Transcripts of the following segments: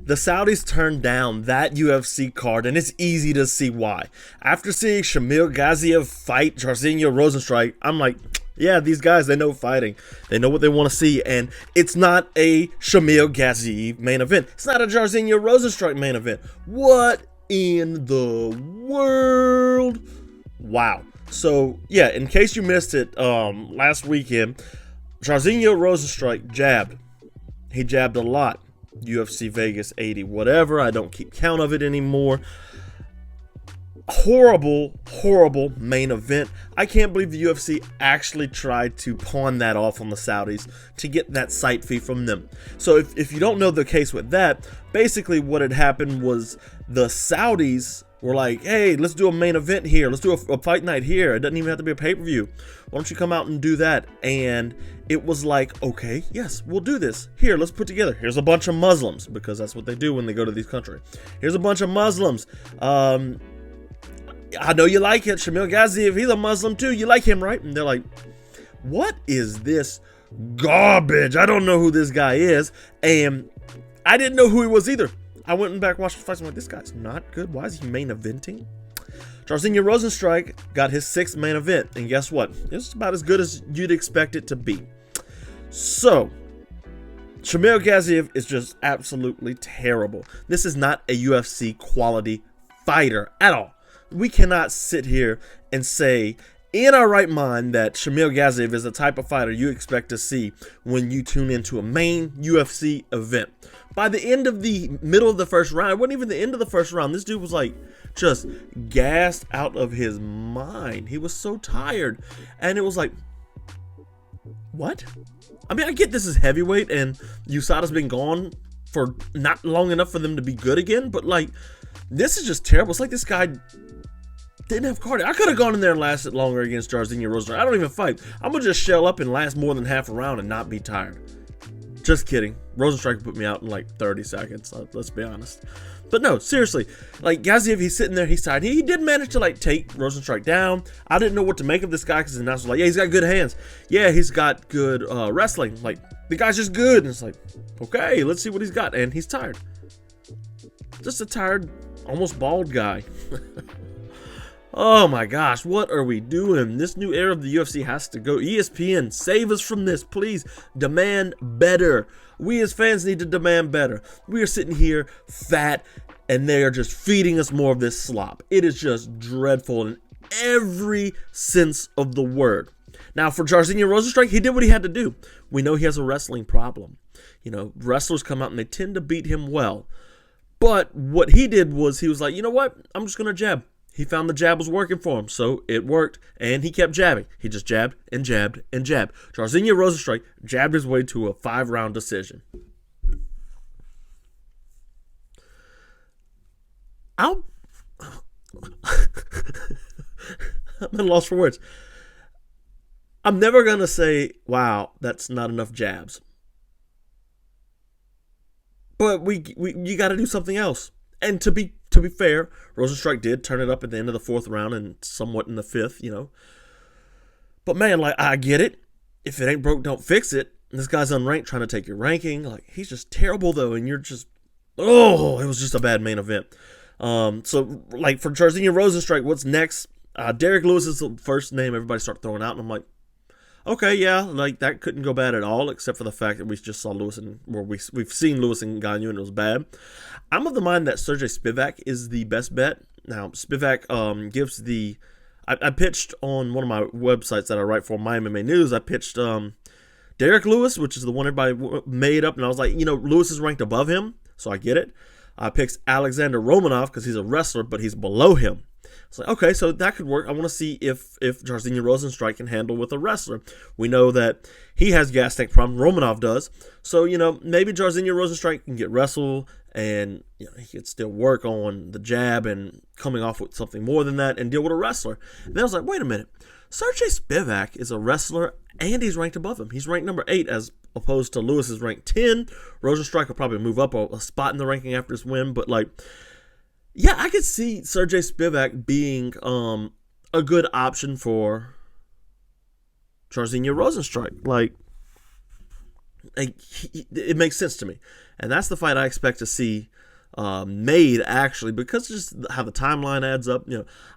The Saudis turned down that UFC card, and it's easy to see why. After seeing Shamil Gaziev fight Jairzinho Rozenstruik, I'm like, yeah, these guys, they know fighting. They know what they want to see, and it's not a Shamil Gaziev main event. It's not a Jairzinho Rozenstruik main event. What in the world? Wow. So, yeah, in case you missed it, last weekend, Jairzinho Rozenstruik jabbed. He jabbed a lot. UFC Vegas 80, whatever. I don't keep count of it anymore. Horrible, horrible main event. I can't believe the UFC actually tried to pawn that off on the Saudis to get that site fee from them. So if you don't know the case with that, basically what had happened was the Saudis were like, hey, let's do a main event here. Let's do a fight night here. It doesn't even have to be a pay-per-view. Why don't you come out and do that? And it was like, okay, yes, we'll do this. Here, let's put together. Here's a bunch of Muslims, because that's what they do when they go to these countries. Here's a bunch of Muslims. I know you like it. Shamil Gaziev, he's a Muslim too. You like him, right? And they're like, what is this garbage? I don't know who this guy is. And I didn't know who he was either. I went and back watched the fights. I'm like, this guy's not good. Why is he main eventing? Jairzinho Rozenstruik got his 6th main event. And guess what? It's about as good as you'd expect it to be. So, Shamil Gaziev is just absolutely terrible. This is not a UFC quality fighter at all. We cannot sit here and say in our right mind that Shamil Gaziev is the type of fighter you expect to see when you tune into a main UFC event. By the end of the middle of the first round, it wasn't even the end of the first round, this dude was like just gassed out of his mind. He was so tired. And it was like, what? I mean, I get this is heavyweight and USADA's been gone for not long enough for them to be good again, but like, this is just terrible. It's like this guy didn't have cardio. I could have gone in there and lasted longer against Jairzinho Rozenstruik. I don't even fight. I'm going to just shell up and last more than half a round and not be tired. Just kidding. Rozenstruik put me out in like 30 seconds. Let's be honest. But no, seriously. Like, Gaziev, he's sitting there. He's tired. He did manage to like take Rozenstruik down. I didn't know what to make of this guy because the announcer was like, yeah, he's got good hands. Yeah, he's got good wrestling. Like, the guy's just good. And it's like, okay, let's see what he's got. And he's tired. Just a tired, almost bald guy. Oh my gosh, what are we doing? This new era of the UFC has to go. ESPN, save us from this, please. Demand better. We as fans need to demand better. We are sitting here fat, and they are just feeding us more of this slop. It is just dreadful in every sense of the word. Now, for Jairzinho Rozenstruik, he did what he had to do. We know he has a wrestling problem. You know, wrestlers come out and they tend to beat him well. But what he did was he was like, you know what? I'm just going to jab. He found the jab was working for him, so it worked, and he kept jabbing. He just jabbed and jabbed and jabbed. Jairzinho Rozenstruik jabbed his way to a 5-round decision. I'm at a loss for words. I'm never going to say, wow, that's not enough jabs. But you got to do something else. And to be fair, Rozenstruik did turn it up at the end of the 4th round and somewhat in the 5th, you know. But man, like, I get it. If it ain't broke, don't fix it. And this guy's unranked trying to take your ranking. Like, he's just terrible though, and you're just, oh, it was just a bad main event. So like for Jairzinho Rozenstruik, what's next? Derrick Lewis is the first name everybody started throwing out, and I'm like, okay, yeah, like that couldn't go bad at all, except for the fact that we just saw Lewis and we've seen Lewis and Gagnon and it was bad. I'm of the mind that Serghei Spivac is the best bet. Now, Spivac gives the. I pitched on one of my websites that I write for, My MMA News. I pitched Derrick Lewis, which is the one everybody made up, and I was like, you know, Lewis is ranked above him, so I get it. I picked Alexandr Romanov because he's a wrestler, but he's below him. It's like, okay, so that could work. I want to see if Jairzinho Rozenstruik can handle with a wrestler. We know that he has gas tank problem. Romanov does. So, you know, maybe Jairzinho Rozenstruik can get wrestle and, you know, he could still work on the jab and coming off with something more than that and deal with a wrestler. And then I was like, wait a minute. Serghei Spivac is a wrestler and he's ranked above him. He's ranked number 8 as opposed to Lewis is ranked 10. Rozenstruik will probably move up a spot in the ranking after his win, but like, yeah, I could see Serghei Spivac being a good option for Jairzinho Rozenstruik. Like it makes sense to me. And that's the fight I expect to see made, actually, because just how the timeline adds up.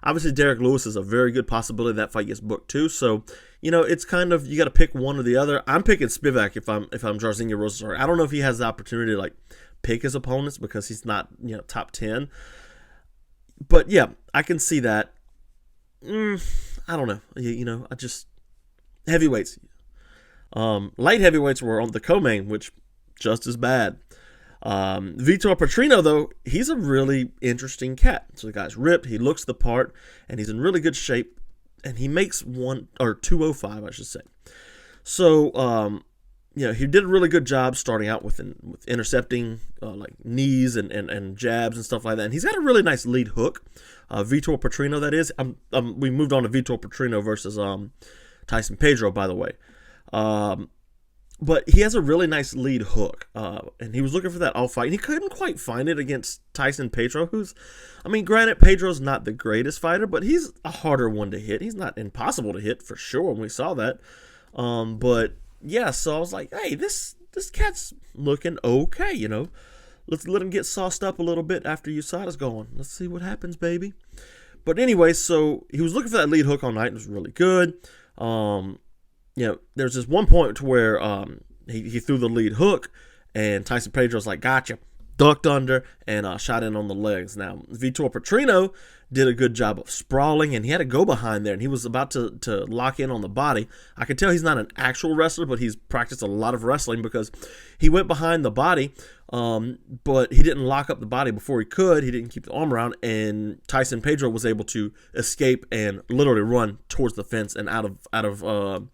Obviously Derrick Lewis is a very good possibility that fight gets booked too. So, it's kind of, you got to pick one or the other. I'm picking Spivac if I'm Jairzinho Rozenstruik. I don't know if he has the opportunity to like pick his opponents because he's not top 10. But yeah, I can see that. I don't know. I just heavyweights. Light heavyweights were on the co-main, which just as bad. Vitor Petrino, though, he's a really interesting cat. So the guy's ripped, he looks the part, and he's in really good shape, and he makes 205, I should say. So, he did a really good job starting out with intercepting like knees and jabs and stuff like that. And he's got a really nice lead hook. Vitor Petrino, that is. We moved on to Vitor Petrino versus Tyson Pedro, by the way. But he has a really nice lead hook, and he was looking for that all fight, and he couldn't quite find it against Tyson Pedro, granted, Pedro's not the greatest fighter, but he's a harder one to hit. He's not impossible to hit, for sure, and we saw that. But, yeah, so I was like, hey, this cat's looking okay, Let's let him get sauced up a little bit after USADA's going. Let's see what happens, baby. But anyway, so he was looking for that lead hook all night. It was really good. There's this one point to where he threw the lead hook, and Tyson Pedro's like, gotcha, ducked under, and shot in on the legs. Now, Vitor Petrino did a good job of sprawling, and he had to go behind there, and he was about to lock in on the body. I could tell he's not an actual wrestler, but he's practiced a lot of wrestling because he went behind the body, but he didn't lock up the body before he could. He didn't keep the arm around, and Tyson Pedro was able to escape and literally run towards the fence and out of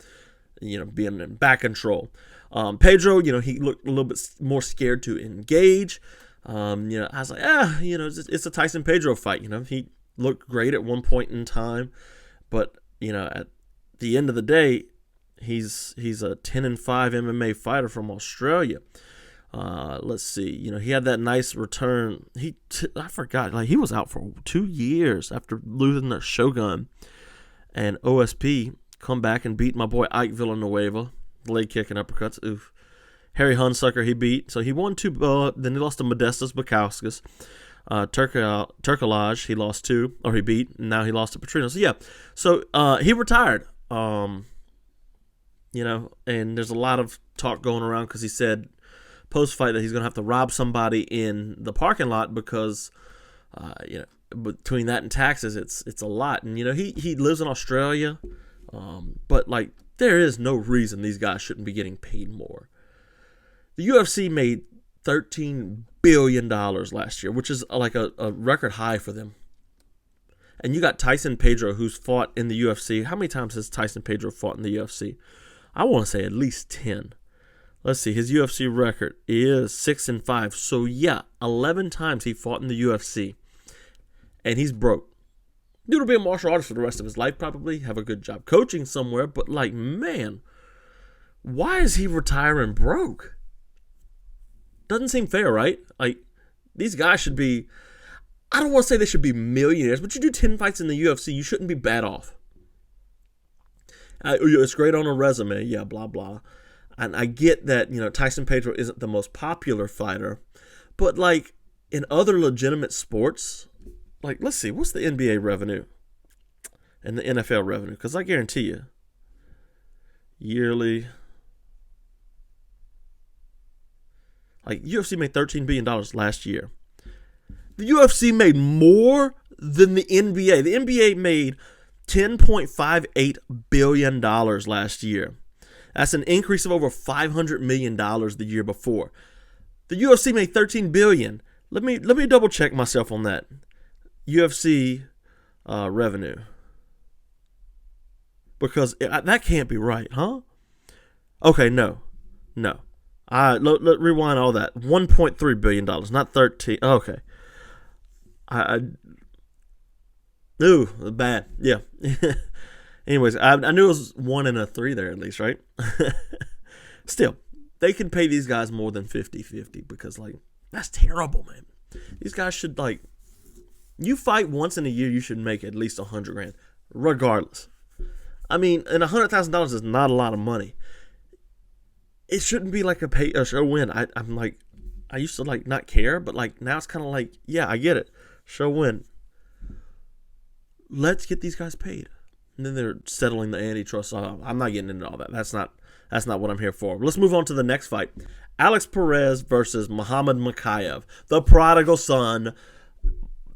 being in back control. Pedro, he looked a little bit more scared to engage. I was like, it's a Tyson Pedro fight. He looked great at one point in time, but at the end of the day, he's a 10-5 MMA fighter from Australia. Let's see, he had that nice return. I forgot, he was out for 2 years after losing the Shogun, and OSP come back and beat my boy Ike Villanueva, leg kick and uppercuts. Oof. Harry Hunsucker he beat, so he won 2. Then he lost to Modestas Bukauskas. Turkalaj he lost 2, or he beat. And now he lost to Petrino. So yeah, he retired. And there's a lot of talk going around because he said post fight that he's gonna have to rob somebody in the parking lot because, between that and taxes, it's a lot. And he lives in Australia. But there is no reason these guys shouldn't be getting paid more. The UFC made $13 billion last year, which is like a record high for them. And you got Tyson Pedro, who's fought in the UFC. How many times has Tyson Pedro fought in the UFC? I want to say at least 10. Let's see, his UFC record is 6-5. So yeah, 11 times he fought in the UFC. And he's broke. Dude will be a martial artist for the rest of his life, probably. Have a good job coaching somewhere. But, man, why is he retiring broke? Doesn't seem fair, right? These guys should be, I don't want to say they should be millionaires, but you do 10 fights in the UFC, you shouldn't be bad off. It's great on a resume, yeah, blah, blah. And I get that, Tyson Pedro isn't the most popular fighter. But, in other legitimate sports, let's see, what's the NBA revenue and the NFL revenue? Because I guarantee you, yearly, UFC made $13 billion last year. The UFC made more than the NBA. The NBA made $10.58 billion last year. That's an increase of over $500 million the year before. The UFC made $13 billion. Let me double check myself on that. UFC revenue, because that can't be right, huh? Okay, no. Rewind all that. $1.3 billion, not 13. Okay. Ooh, bad. Yeah. Anyways, I knew it was 1 and a 3 there at least, right? Still, they can pay these guys more than 50-50 because that's terrible, man. These guys should you fight once in a year, you should make at least $100,000, regardless. And $100,000 is not a lot of money. It shouldn't be like a show win. I'm I used to like not care, but like now it's kind of like, yeah, I get it. Show win. Let's get these guys paid. And then they're settling the antitrust. I'm not getting into all that. That's not what I'm here for. Let's move on to the next fight. Alex Perez versus Muhammad Mokaev, the prodigal son.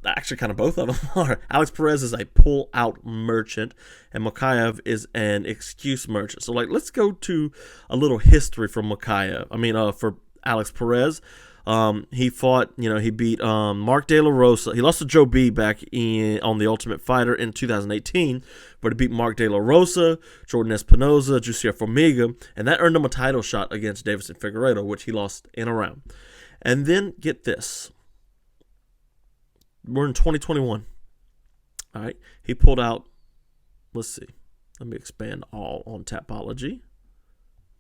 Actually, kind of both of them are. Alex Perez is a pull-out merchant, and Mokaev is an excuse merchant. So, like, let's go to a little history from Mokaev. For Alex Perez. He fought, he beat Mark De La Rosa. He lost to Joe B back on The Ultimate Fighter in 2018, but he beat Mark De La Rosa, Jordan Espinoza, Jussier Formiga, and that earned him a title shot against Davison Figueiredo, which he lost in a round. And then, get this. We're in 2021. All right. He pulled out, let's see. Let me expand all on Tapology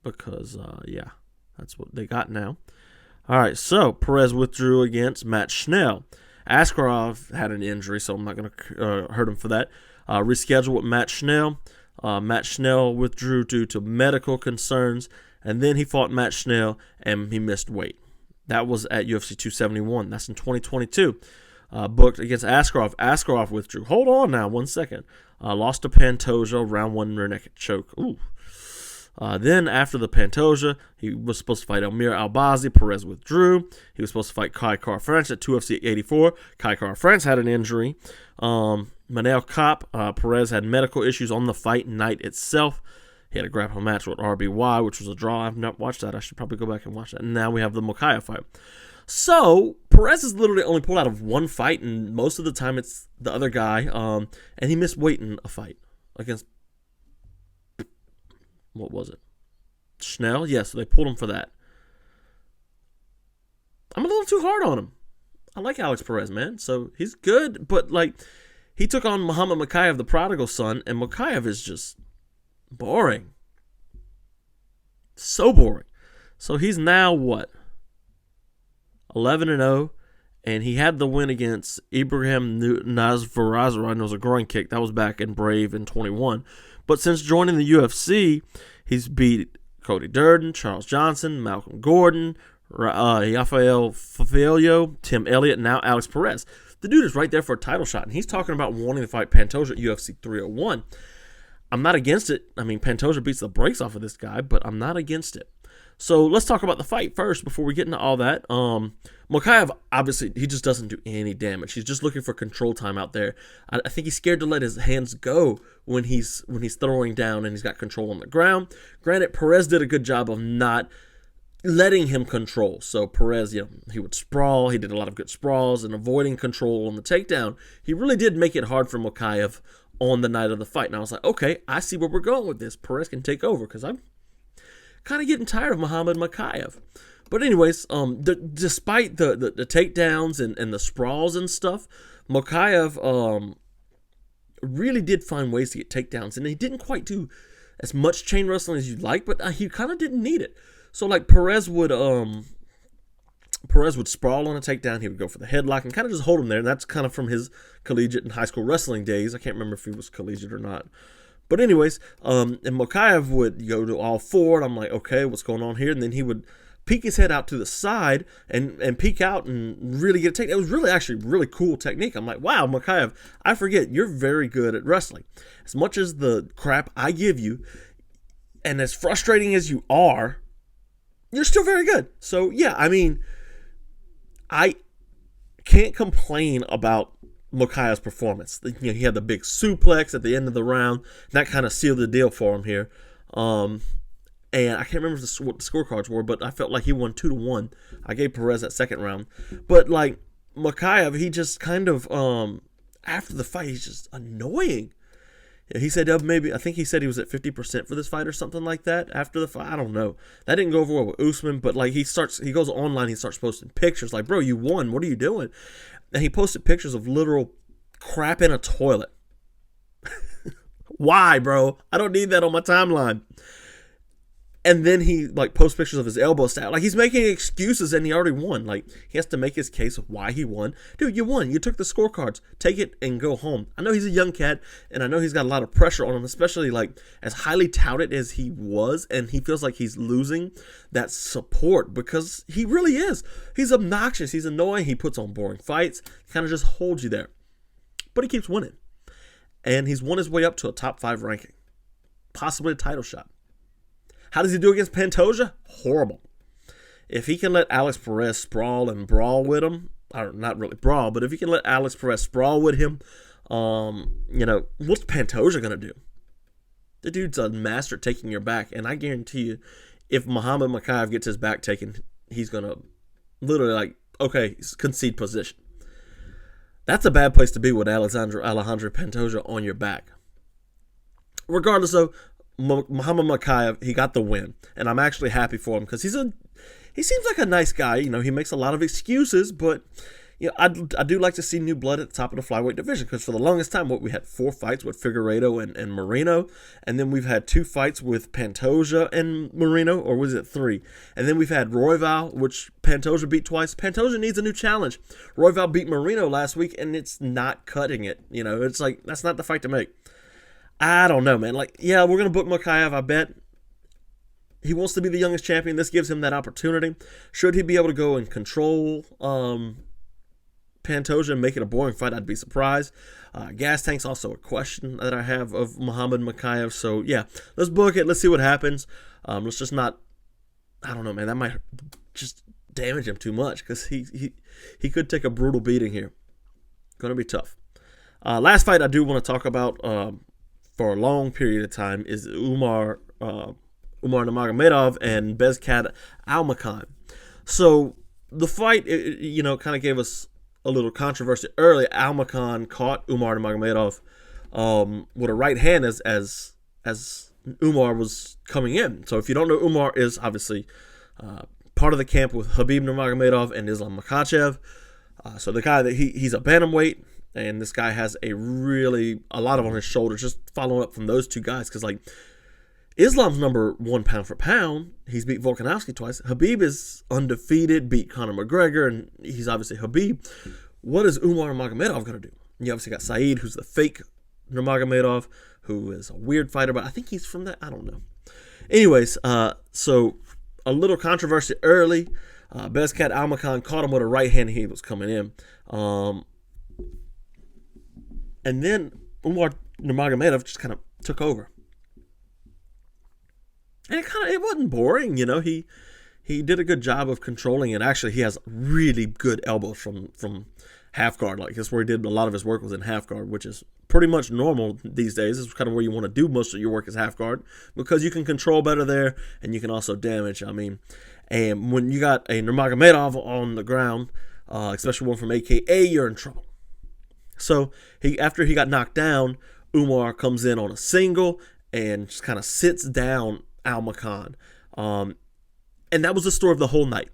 because, that's what they got now. All right. So Perez withdrew against Matt Schnell. Askarov had an injury, so I'm not going to hurt him for that. Rescheduled with Matt Schnell. Matt Schnell withdrew due to medical concerns, and then he fought Matt Schnell, and he missed weight. That was at UFC 271. That's in 2022. Booked against Askarov. Askarov withdrew. Hold on now, 1 second. Lost to Pantoja, round 1 rear naked choke. Ooh. Then after the Pantoja, he was supposed to fight Elmir Albazi. Perez withdrew. He was supposed to fight Kai Kara-France at 2FC 84. Kai Kara-France had an injury. Manel Kopp, Perez had medical issues on the fight night itself. He had a grappling match with RBY, which was a draw. I've not watched that. I should probably go back and watch that. And now we have the Mokaev fight. So, Perez has literally only pulled out of one fight, and most of the time it's the other guy. And he missed weight in a fight against, what was it? Schnell? Yeah, so they pulled him for that. I'm a little too hard on him. I like Alex Perez, man. So, he's good, but, like, he took on Muhammad Mokaev, the prodigal son, and Mokaev is just boring. So boring. So, he's now what? 11-0, and he had the win against Ibrahim Nazvarazar. It was a groin kick. That was back in Brave in 21. But since joining the UFC, he's beat Cody Durden, Charles Johnson, Malcolm Gordon, Rafael Favelio, Tim Elliott, and now Alex Perez. The dude is right there for a title shot, and he's talking about wanting to fight Pantoja at UFC 301. I'm not against it. I mean, Pantoja beats the brakes off of this guy, but I'm not against it. So let's talk about the fight first before we get into all that. Mokaev, obviously, he just doesn't do any damage. He's just looking for control time out there. I think he's scared to let his hands go when he's throwing down and he's got control on the ground. Granted, Perez did a good job of not letting him control. So Perez, he would sprawl. He did a lot of good sprawls and avoiding control on the takedown. He really did make it hard for Mokaev on the night of the fight. And I was like, okay, I see where we're going with this. Perez can take over because I'm kind of getting tired of Muhammad Mokaev. But anyways, despite the takedowns and the sprawls and stuff, Mokaev really did find ways to get takedowns. And he didn't quite do as much chain wrestling as you'd like, but he kind of didn't need it. So like Perez would sprawl on a takedown. He would go for the headlock and kind of just hold him there. And that's kind of from his collegiate and high school wrestling days. I can't remember if he was collegiate or not. But anyways, and Mokaev would go to all four, and I'm like, okay, what's going on here? And then he would peek his head out to the side and peek out and really get a technique. It was really cool technique. I'm like, wow, Mokaev, I forget, you're very good at wrestling. As much as the crap I give you, and as frustrating as you are, you're still very good. So, yeah, I mean, I can't complain about Mokaev's performance. He had the big suplex at the end of the round. That kind of sealed the deal for him here. And I can't remember what the scorecards were, but I felt like he won 2-1. I gave Perez that second round. But, like, Mokaev, he just kind of, after the fight, he's just annoying. He said I think he said he was at 50% for this fight or something like that after the fight. I don't know. That didn't go over well with Usman, but, like, he goes online, he starts posting pictures. Like, bro, you won. What are you doing? And he posted pictures of literal crap in a toilet. Why, bro? I don't need that on my timeline. And then he like posts pictures of his elbow stab. Like he's making excuses and he already won. Like he has to make his case of why he won. Dude, you won. You took the scorecards. Take it and go home. I know he's a young cat and I know he's got a lot of pressure on him, especially like as highly touted as he was, and he feels like he's losing that support because he really is. He's obnoxious. He's annoying. He puts on boring fights. Kind of just holds you there. But he keeps winning. And he's won his way up to a top 5 ranking. Possibly a title shot. How does he do against Pantoja? Horrible. If he can let Alex Perez sprawl and brawl with him, or not really brawl, but if he can let Alex Perez sprawl with him, what's Pantoja going to do? The dude's a master at taking your back, and I guarantee you, if Muhammad Mokaev gets his back taken, he's going to literally concede position. That's a bad place to be with Alexandr Pantoja on your back. Regardless, though, Muhammad Mokaev, he got the win, and I'm actually happy for him because he seems like a nice guy. You know, he makes a lot of excuses, but I do like to see new blood at the top of the flyweight division because for the longest time, we had 4 fights with Figueiredo and Moreno, and then we've had 2 fights with Pantoja and Moreno, or was it 3? And then we've had Royval, which Pantoja beat twice. Pantoja needs a new challenge. Royval beat Moreno last week, and it's not cutting it. You know, it's like that's not the fight to make. I don't know, man. Like, yeah, we're going to book Mokaev, I bet. He wants to be the youngest champion. This gives him that opportunity. Should he be able to go and control Pantoja and make it a boring fight, I'd be surprised. Gas tank's also a question that I have of Muhammad Mokaev. So, yeah, let's book it. Let's see what happens. Let's just not, I don't know, man. That might just damage him too much because he could take a brutal beating here. Going to be tough. Last fight I do want to talk about for a long period of time is Umar Nurmagomedov and Bezkat Almakhan. So the fight, kind of gave us a little controversy early. Almakhan caught Umar Nurmagomedov with a right hand as Umar was coming in. So if you don't know, Umar is obviously part of the camp with Khabib Nurmagomedov and Islam Makhachev. So the guy that he's a bantamweight. And this guy has a lot on his shoulders, just following up from those 2 guys. Because, like, Islam's number 1 pound for pound. He's beat Volkanovski twice. Khabib is undefeated, beat Conor McGregor, and he's obviously Khabib. What is Umar Nurmagomedov going to do? You obviously got Saeed, who's the fake Nurmagomedov, who is a weird fighter, but I think he's from that. I don't know. Anyways, so a little controversy early. Bezkat Almakhan caught him with a right hand. He was coming in. And then Umar Nurmagomedov just kind of took over. And it wasn't boring, He did a good job of controlling it. Actually, he has really good elbows from half guard. Like, that's where he did a lot of his work, was in half guard, which is pretty much normal these days. This is kind of where you want to do most of your work, is half guard, because you can control better there and you can also damage. And when you got a Nurmagomedov on the ground, especially one from AKA, you're in trouble. So after he got knocked down, Umar comes in on a single and just kind of sits down Almakhan. And that was the story of the whole night,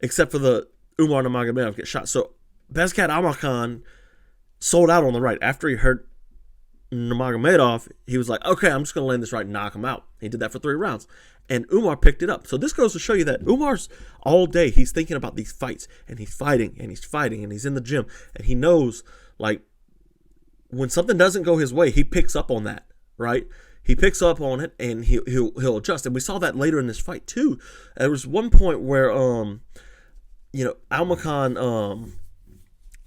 except for the Umar Nurmagomedov get shot. So Bezkat Almakhan sold out on the right. After he hurt Nurmagomedov, he was like, okay, I'm just going to land this right and knock him out. He did that for 3 rounds. And Umar picked it up. So this goes to show you that Umar's all day, he's thinking about these fights, and he's fighting, and he's in the gym, and he knows, like, when something doesn't go his way, he picks up on that, right? He picks up on it, and he'll adjust. And we saw that later in this fight, too. There was one point where, Almakhan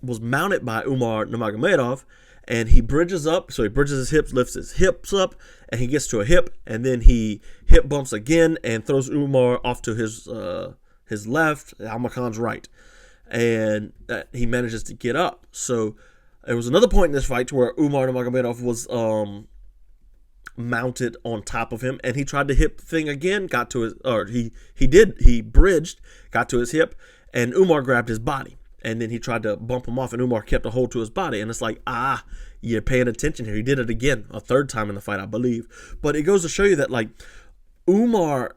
was mounted by Umar Nurmagomedov, and he bridges up. So he bridges his hips, lifts his hips up, and he gets to a hip, and then he hip bumps again and throws Umar off to his left, Almakhan's right, and he manages to get up. So there was another point in this fight to where Umar Nurmagomedov was mounted on top of him, and he tried to hip thing again, he bridged, got to his hip, and Umar grabbed his body. And then he tried to bump him off, and Umar kept a hold to his body. And it's like, you're paying attention here. He did it again, a 3rd time in the fight, I believe. But it goes to show you that, like, Umar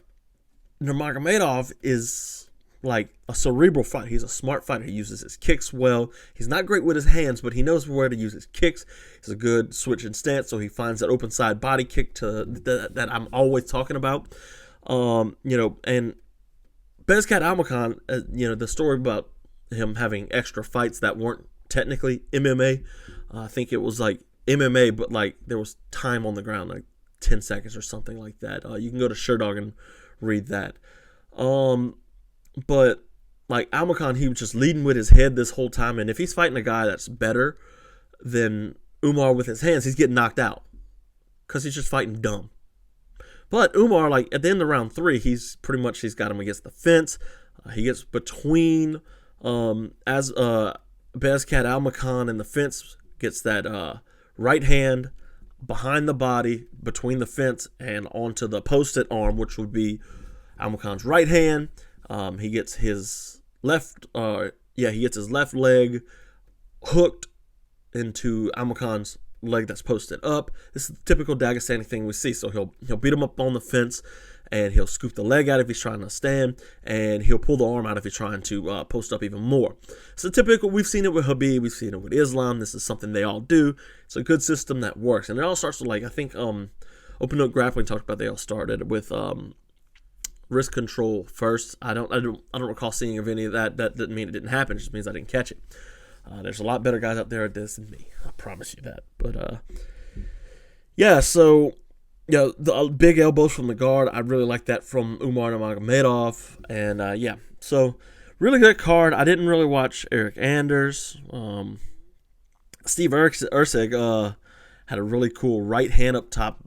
Nurmagomedov is like a cerebral fighter. He's a smart fighter. He uses his kicks well. He's not great with his hands, but he knows where to use his kicks. He's a good switch and stance, so he finds that open side body kick that I'm always talking about. You know, and Bezkat Almakhan, you know, the story about him having extra fights that weren't technically MMA. I think it was like MMA, but like there was time on the ground, like 10 seconds or something like that. You can go to Sherdog and read that. But like Almakhan, he was just leading with his head this whole time, and if he's fighting a guy that's better than Umar with his hands, he's getting knocked out because he's just fighting dumb. But Umar, like at the end of round 3, he's got him against the fence. He gets between as Bezkat Almakhan and the fence, gets that right hand behind the body between the fence and onto the posted arm, which would be Almakhan's right hand. He gets his left leg hooked into Almakhan's leg that's posted up. This is the typical Dagestani thing we see. So he'll beat him up on the fence, and he'll scoop the leg out if he's trying to stand, and he'll pull the arm out if he's trying to post up even more. So typical, we've seen it with Khabib, we've seen it with Islam. This is something they all do. It's a good system that works, and it all starts with, like, I think Open Note Grappling talked about, they all started with wrist control first. I don't recall seeing of any of that. That didn't mean it didn't happen. It just means I didn't catch it. There's a lot better guys out there at this than me. I promise you that. But yeah, so yeah, the big elbows from the guard. I really like that from Umar Nurmagomedov. And yeah, so really good card. I didn't really watch Eric Anders. Steve Erceg had a really cool right hand up top.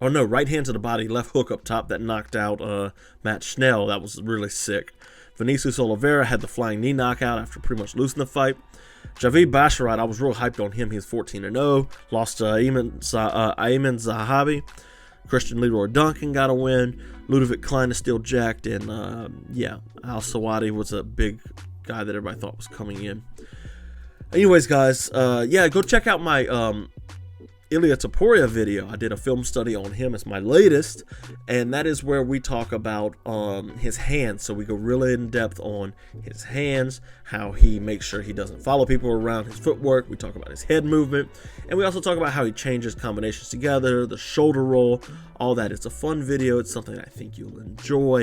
Oh no, right hand to the body, left hook up top that knocked out Matt Schnell. That was really sick. Vinicius Oliveira had the flying knee knockout after pretty much losing the fight. Javid Basharat, I was real hyped on him. He's 14-0. Lost to Ayman Zahabi. Christian Leroy Duncan got a win. Ludovic Klein is still jacked. And yeah, Al Sawadi was a big guy that everybody thought was coming in. Anyways, guys, yeah, go check out my Ilia Topuria video. I did a film study on him. It's my latest, and that is where we talk about his hands. So we go really in depth on his hands, how he makes sure he doesn't follow people around, his footwork. We talk about his head movement, and we also talk about how he changes combinations together, the shoulder roll, all that. It's a fun video. It's something I think you'll enjoy.